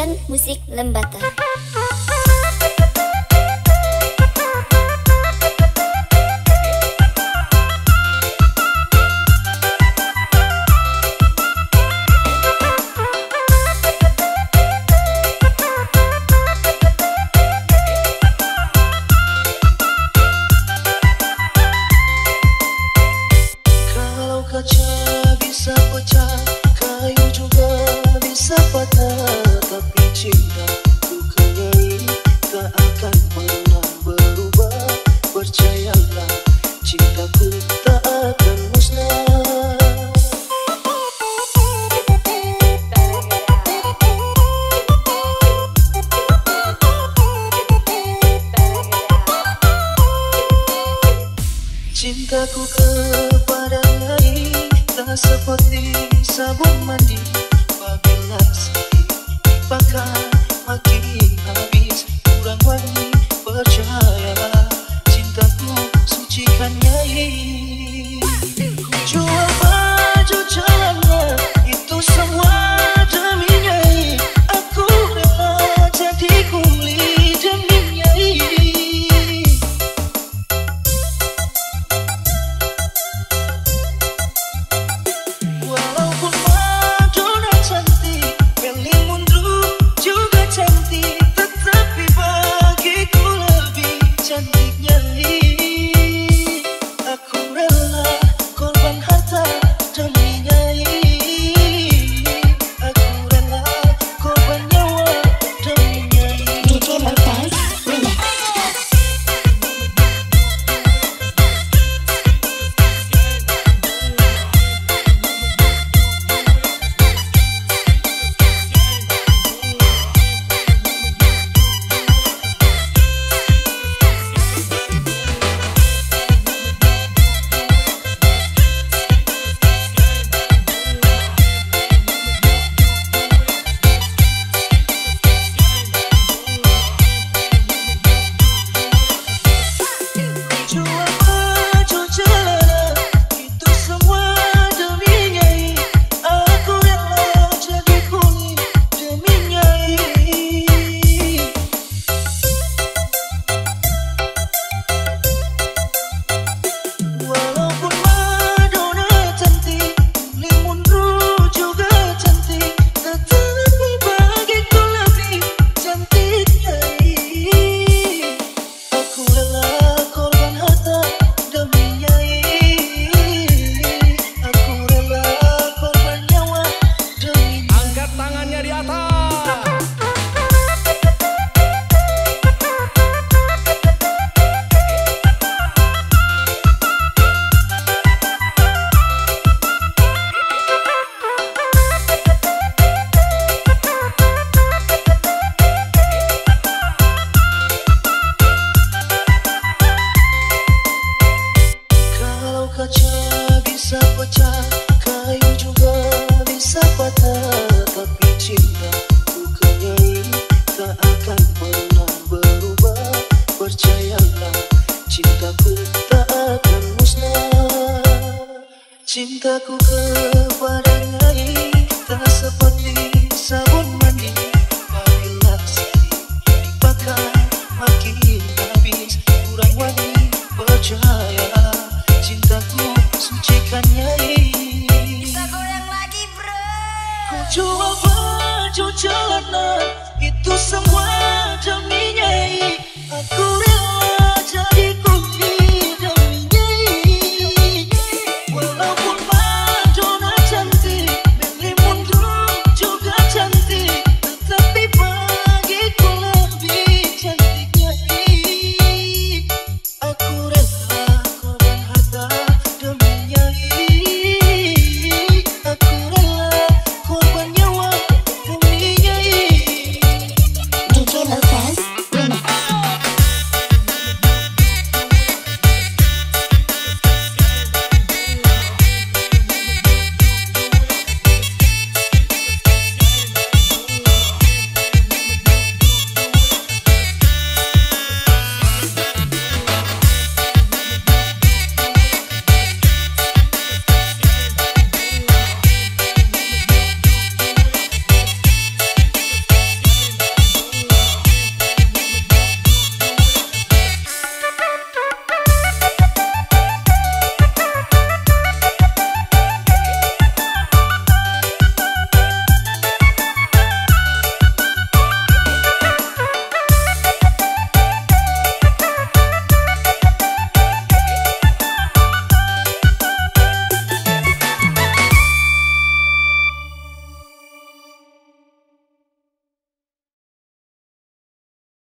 Production Musik Lembata. Kaca bisa pecah, kayu juga bisa patah, tapi cintaku kenyai tak akan pernah berubah. Percayalah, cintaku tak akan musnah. Cintaku kepadanya tak seperti sabun mandi, apabila sekali dipakai makin habis kurang wangi. Percayalah, cintaku sucikan nyai. Ku jual baju celana, itu semua demi nyai. Aku rela jadi kuli demi nyai. Kaca bisa pecah, kayu juga bisa patah, tapi cintaku kenyai tak akan pernah berubah. Percayalah, cintaku tak akan musnah. Cintaku kepadanya tak seperti